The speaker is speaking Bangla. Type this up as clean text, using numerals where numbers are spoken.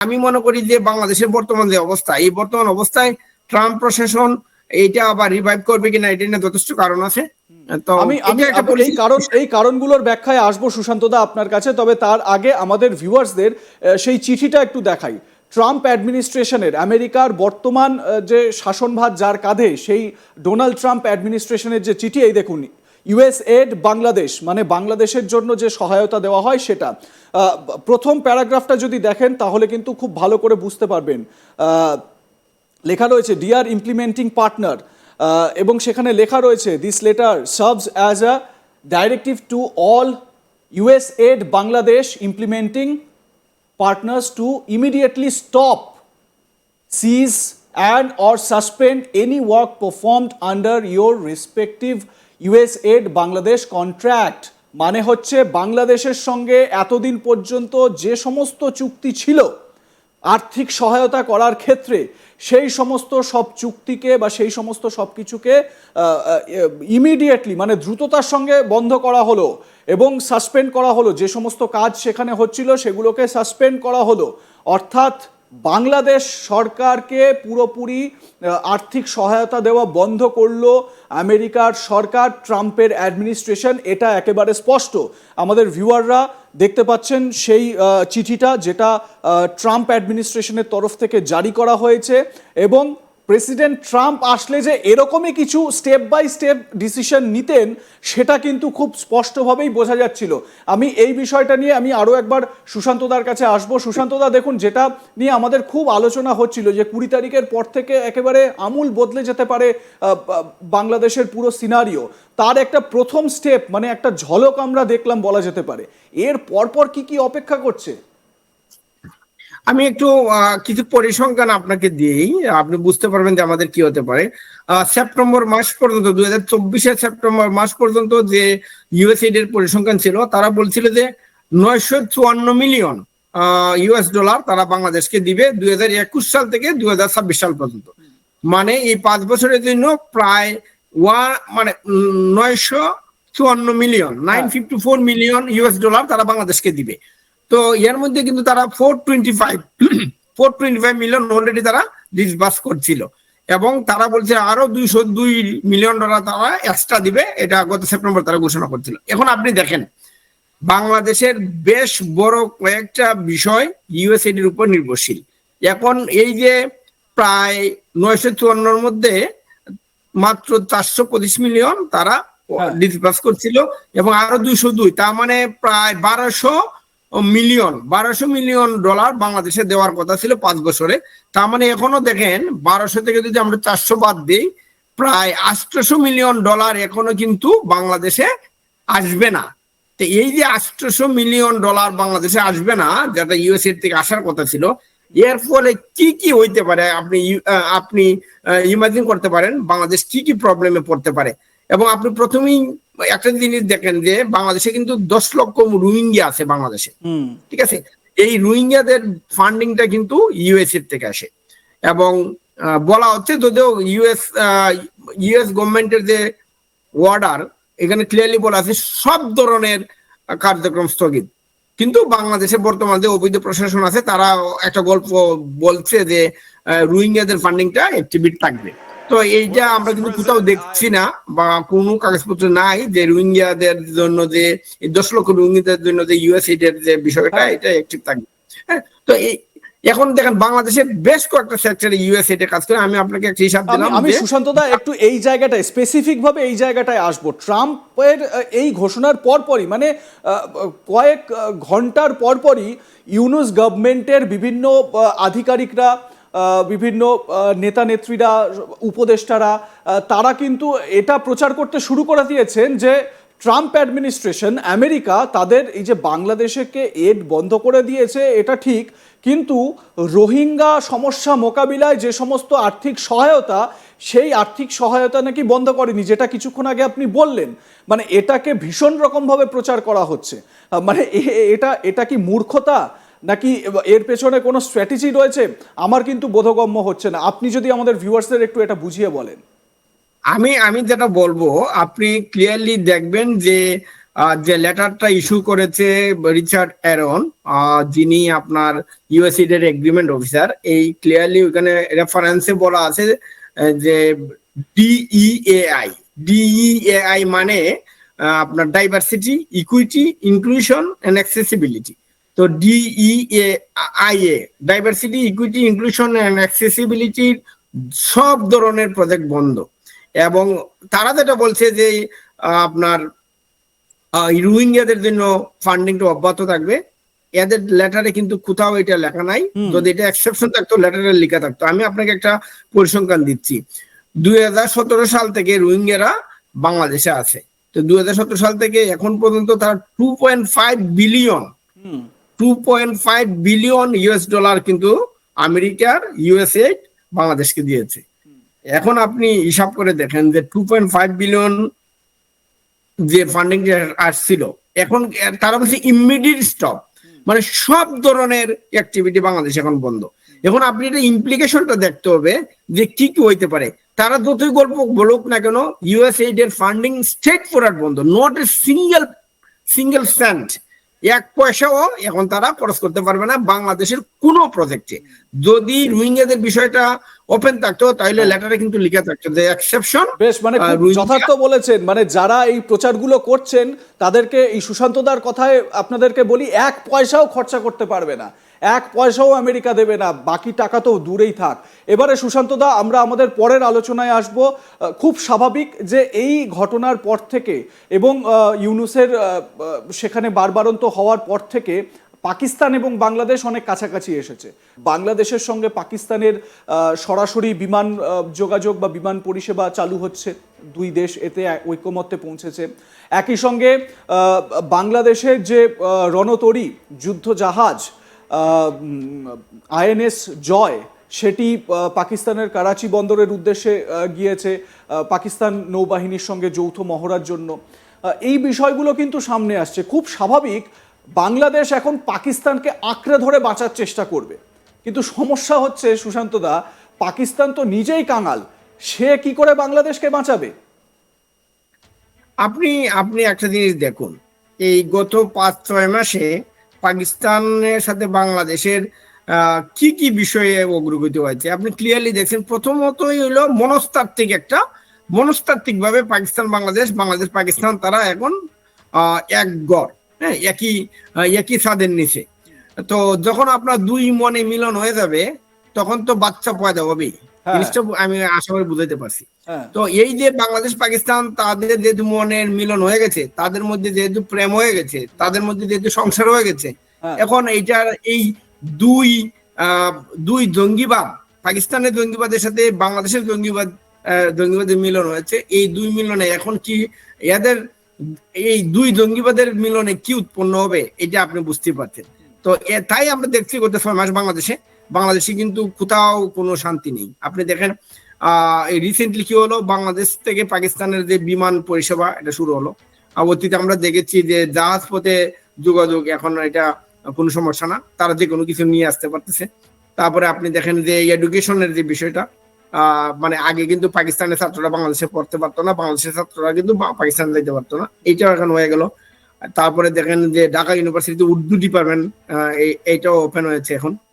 আমি মনে করি যে বাংলাদেশের বর্তমান যে অবস্থা, এই বর্তমান অবস্থায় ট্রাম্প প্রশাসন এইটা আবার রিভাইভ করবে কিনা এটা নিয়ে যথেষ্ট কারণ আছে। তো আমি আমি এই কারণগুলোর ব্যাখ্যায় আসবো সুশান্ত দা আপনার কাছে, তবে তার আগে আমাদের ভিউয়ার্সদের সেই চিঠিটা একটু দেখাই। ট্রাম্প অ্যাডমিনিস্ট্রেশনের, আমেরিকার বর্তমান যে শাসনভার যার কাঁধে, সেই ডোনাল্ড ট্রাম্প অ্যাডমিনিস্ট্রেশনের যে চিঠি, এই দেখুন, ইউএসএড বাংলাদেশ, মানে বাংলাদেশের জন্য যে সহায়তা দেওয়া হয় সেটা। প্রথম প্যারাগ্রাফটা যদি দেখেন তাহলে কিন্তু খুব ভালো করে বুঝতে পারবেন। লেখা রয়েছে ডিয়ার ইমপ্লিমেন্টিং পার্টনার, এবং সেখানে লেখা রয়েছে this letter serves as a directive to all USAID Bangladesh implementing partners to immediately stop, seize and or suspend any work performed under your respective USAID Bangladesh contract। মানে হচ্ছে বাংলাদেশের সঙ্গে এতদিন পর্যন্ত যে সমস্ত চুক্তি ছিল আর্থিক সহায়তা করার ক্ষেত্রে, সেই সমস্ত সব চুক্তিকে বা সেই সমস্ত সব কিছুকে ইমিডিয়েটলি, মানে দ্রুততার সঙ্গে বন্ধ করা হলো এবং সাসপেন্ড করা হলো। যে সমস্ত কাজ সেখানে হচ্ছিল সেগুলোকে সাসপেন্ড করা হলো। অর্থাৎ বাংলাদেশ সরকারকে পুরোপুরি আর্থিক সহায়তা দেওয়া বন্ধ করলো আমেরিকার সরকার, ট্রাম্পের অ্যাডমিনিস্ট্রেশন, এটা একেবারে স্পষ্ট। আমাদের ভিউয়াররা দেখতে পাচ্ছেন সেই চিঠিটা, যেটা ট্রাম্প অ্যাডমিনিস্ট্রেশনের তরফ থেকে জারি করা হয়েছে। এবং প্রেসিডেন্ট ট্রাম্প আসলে যে এরকমই কিছু স্টেপ বাই স্টেপ ডিসিশন নিতেন, সেটা কিন্তু খুব স্পষ্টভাবেই বোঝা যাচ্ছিল। আমি এই বিষয়টা নিয়ে আমি আরও একবার সুশান্তদার কাছে আসবো। সুশান্তদা, দেখুন, যেটা নিয়ে আমাদের খুব আলোচনা হচ্ছিল যে 20 তারিখের পর থেকে একেবারে আমূল বদলে যেতে পারে বাংলাদেশের পুরো সিনারিও, তার একটা প্রথম স্টেপ, মানে একটা ঝলক আমরা দেখলাম বলা যেতে পারে। এর পরপর কি কি অপেক্ষা করছে? আমি একটু কিছু পরিসংখ্যান আপনাকে দিই, আপনি বুঝতে পারবেন যে আমাদের কি হতে পারে। সেপ্টেম্বর মাস পর্যন্ত, 2024 সেপ্টেম্বর মাস পর্যন্ত যে ইউএসএইড এর পরিসংখ্যান ছিল, তারা বলছিল যে 954 মিলিয়ন ইউএস ডলার তারা বাংলাদেশকে দিবে 2021 সাল থেকে 2026 সাল পর্যন্ত। মানে এই 5 বছরের জন্য প্রায় 954 মিলিয়ন, 954 মিলিয়ন ইউএস ডলার তারা বাংলাদেশকে দিবে। তো এর মধ্যে কিন্তু তারা 425 মিলিয়ন অলরেডি তারা ডিসবার্স করছিল, এবং তারা বলছে আরো 202 মিলিয়ন ডলার তারা এক্সট্রা দিবে, এটা গত সেপ্টেম্বর তারা ঘোষণা করছিল। এখন আপনি দেখেন বাংলাদেশের বেশ বড় কয়েকটা বিষয় ইউএসএইড এর উপর নির্ভরশীল। এখন এই যে প্রায় 954 মধ্যে মাত্র 425 মিলিয়ন তারা ডিসবার্স করছিল, এবং আরো 202, তার মানে প্রায় 1200 মিলিয়ন ডলার বাংলাদেশে দেওয়ার কথা ছিল 5 বছরে। তার মানে এখনো দেখেন 1200 থেকে যদি আমরা 400 বাদ দিই, প্রায় 800 মিলিয়ন ডলার এখনো কিন্তু বাংলাদেশে আসবে না। তো এই যে 800 মিলিয়ন ডলার বাংলাদেশে আসবে না, যেটা ইউএসএ থেকে আসার কথা ছিল, এর ফলে কি কি হইতে পারে আপনি ইমাজিন করতে পারেন বাংলাদেশ কি কি প্রবলেমে পড়তে পারে। এবং আপনি প্রথমেই একটা জিনিস দেখেন যে বাংলাদেশে কিন্তু 10 লক্ষ রোহিঙ্গা আছে বাংলাদেশে, ঠিক আছে? এই রোহিঙ্গাদের ফান্ডিংটা কিন্তু ইউএসএ থেকে আসে, এবং বলা হচ্ছে যদিও ইউএস গভর্নমেন্টের যে অর্ডার, এখানে ক্লিয়ারলি বলা আছে সব ধরনের কার্যক্রম স্থগিত, কিন্তু বাংলাদেশে বর্তমান যে অবৈধ প্রশাসন আছে তারা একটা গল্প বলছে যে রোহিঙ্গাদের ফান্ডিংটা অ্যাক্টিভেট থাকবে। তো এইটা আমরা কিন্তু কোথাও দেখছি না, বা কোনো কাগজপত্র নাই যে রোহিঙ্গাদের জন্য যে 10 লক্ষ রোহিঙ্গাদের জন্য যে ইউএসএইড এর যে বিষয়টা, এটা অ্যাক্টিভ থাকবে। হ্যাঁ, তো এখন দেখেন বাংলাদেশের বেশ কয়েকটা সেক্টরে ইউএসএইড কাজ করে। আমি আপনাকে একটা হিসাব দিলাম। আমি সুশান্তদা একটু এই জায়গাটায় স্পেসিফিক ভাবে এই জায়গাটায় আসবো। ট্রাম্পের এই ঘোষণার পরপরই, মানে কয়েক ঘন্টার পরপরই ইউনুস গভর্নমেন্টের বিভিন্ন আধিকারিকরা, বিভিন্ন নেতা নেত্রীরা, উপদেষ্টারা, তারা কিন্তু এটা প্রচার করতে শুরু করে দিয়েছেন যে ট্রাম্প অ্যাডমিনিস্ট্রেশন, আমেরিকা তাদের এই যে বাংলাদেশকে এড বন্ধ করে দিয়েছে এটা ঠিক, কিন্তু রোহিঙ্গা সমস্যা মোকাবিলায় যে সমস্ত আর্থিক সহায়তা, সেই আর্থিক সহায়তা নাকি বন্ধ করেনি, যেটা কিছুক্ষণ আগে আপনি বললেন। মানে এটাকে ভীষণ রকমভাবে প্রচার করা হচ্ছে। মানে এটা কি মূর্খতা, নাকি এর পেছনে কোনো স্ট্র্যাটেজি রয়েছে? আমার কিন্তু বোধগম্য হচ্ছে না। আপনি যদি আমাদের ভিউয়ার্সদের একটু এটা বুঝিয়ে বলেন। আমি যেটা বলবো, আপনি ক্লিয়ারলি দেখবেন যে যে লেটারটা ইস্যু করেছে রিচার্ড অ্যারন, যিনি আপনার ইউএসএইড এর এগ্রিমেন্ট অফিসার, এই ক্লিয়ারলি ওখানে রেফারেন্সে বলা আছে যে ডিইএআই, ডিইএআই মানে আপনার diversity, equity, inclusion and accessibility. তো ডিইএআইএ ডাইভার্সিটি, ইকুইটি, ইনক্লুশন এন্ড অ্যাক্সেসিবিলিটির সব ধরনের প্রজেক্ট বন্ধ। এবং তারা যেটা বলছে যে আপনার রোহিঙ্গাদের জন্য ফান্ডিংটা অব্যাহত থাকবে। এদের লেটারে কিন্তু কোথাও এটা লেখা নাই। যদি এটা এক্সেপশন থাকতো লেটারে লেখা থাকতো। আমি আপনাকে একটা পরিসংখ্যান দিচ্ছি। 2017 সাল থেকে রোহিঙ্গারা বাংলাদেশে আছে। তো 2017 সাল থেকে এখন পর্যন্ত তারা 2.5 বিলিয়ন ইউএস ডলার কিন্তু আমেরিকার ইউএসএইড বাংলাদেশকে দিয়েছে। এখন আপনি হিসাব করে দেখেন যে 2.5 বিলিয়ন যে ফান্ডিং আসছিল, এখন তারা বলছে ইমিডিয়েট স্টপ, মানে সব ধরনের অ্যাক্টিভিটি বাংলাদেশ এখন বন্ধ। এখন আপনি এটা ইমপ্লিকেশনটা দেখতে হবে যে কি কি হইতে পারে। তারা যতই গল্প বলুক না কেন, ইউএসএইড এর ফান্ডিং স্টেট ফরওয়ার্ড বন্ধ, নট এ সিঙ্গেল সেন্ট, এক পয়সাও এখন তারা খরচ করতে পারবে না বাংলাদেশের কোনো প্রজেক্টে। যদি রোহিঙ্গাদের বিষয়টা ওপেন থাকতো তাহলে লেটারে কিন্তু লিখে থাকতো যে এক্সেপশন। বেশ, মানে খুব যথার্থ বলেছেন। মানে যারা এই প্রচারগুলো করছেন তাদেরকে এই সুশান্তদার কথায় আপনাদেরকে বলি, এক পয়সাও খরচা করতে পারবে না, এক পয়সাও আমেরিকা দেবে না, বাকি টাকা তো দূরেই থাক। এবারে সুশান্তদা, আমরা আমাদের পরের আলোচনায় আসব। খুব স্বাভাবিক যে এই ঘটনার পর থেকে এবং ইউনূসের সেখানে বারবারন্ত হওয়ার পর থেকে পাকিস্তান এবং বাংলাদেশ অনেক কাছাকাছি এসেছে। বাংলাদেশের সঙ্গে পাকিস্তানের সরাসরি বিমান যোগাযোগ বা বিমান পরিষেবা চালু হচ্ছে, দুই দেশ এতে ঐকমত্যে পৌঁছেছে। একই সঙ্গে বাংলাদেশের যে রণতরী যুদ্ধ জাহাজ আইএনএস জয়, সেটি পাকিস্তানের করাচি বন্দরের উদ্দেশ্যে গিয়েছে পাকিস্তান নৌবাহিনীর সঙ্গে যৌথ মহড়ার জন্য। এই বিষয়গুলো কিন্তু সামনে আসছে। খুব স্বাভাবিক বাংলাদেশ এখন পাকিস্তানকে আঁকড়ে ধরে বাঁচার চেষ্টা করবে, কিন্তু সমস্যা হচ্ছে সুশান্তদা, পাকিস্তান তো নিজেই কাঙাল, সে কি করে বাংলাদেশকে বাঁচাবে? আপনি একটা জিনিস দেখুন, এই গত 5-6 মাসে পাকিস্তানের সাথে বাংলাদেশের কি কি বিষয়ে অগ্রগতি হয়েছে আপনি ক্লিয়ারলি দেখছেন। প্রথমতই হলো মনস্তাত্ত্বিক ভাবে পাকিস্তান বাংলাদেশ, বাংলাদেশ পাকিস্তান, তারা এখন এক গড়, হ্যাঁ, একই ছাদের নিচে। তো যখন আপনার দুই মনে মিলন হয়ে যাবে তখন তো বাচ্চা পয়দা হবেই, জিনিসটা আমি আশা করি বুঝাইতে পারছি। তো এই যে বাংলাদেশ পাকিস্তান তাদের যেহেতু মনের মিলন হয়ে গেছে, তাদের মধ্যে যেহেতু প্রেম হয়ে গেছে, তাদের মধ্যে যেহেতু সংসার হয়ে গেছে, এখন এইটার এই দুই জঙ্গিবাদ, পাকিস্তানের জঙ্গিবাদের সাথে বাংলাদেশের জঙ্গিবাদের মিলন হয়েছে। এই দুই মিলনে এখন কি এদের এই দুই জঙ্গিবাদের মিলনে কি উৎপন্ন হবে এটা আপনি বুঝতে পারছেন। তো তাই আমরা দেখছি গত 6 মাস বাংলাদেশে কিন্তু কোথাও কোনো শান্তি নেই। আপনি দেখেন রিসেন্টলি কি হলো, বাংলাদেশ থেকে পাকিস্তানের যে বিমান পরিষেবা এটা শুরু হলো। অতীতে আমরা দেখেছি যে জাহাজ পথে যোগাযোগ, এখন এটা কোনো সমস্যা না, তারা যে কোনো কিছু নিয়ে আসতে পারতেছে। তারপরে আপনি দেখেন যে এডুকেশনের যে বিষয়টা, মানে আগে কিন্তু পাকিস্তানের ছাত্ররা বাংলাদেশে পড়তে পারতো না, বাংলাদেশের ছাত্ররা কিন্তু পাকিস্তান যাইতে পারতো না, এইটাও এখন হয়ে গেল। তারপরে দেখেন যে ঢাকা ইউনিভার্সিটিতে উর্দু ডিপার্টমেন্ট এইটাও ওপেন হয়েছে এখন।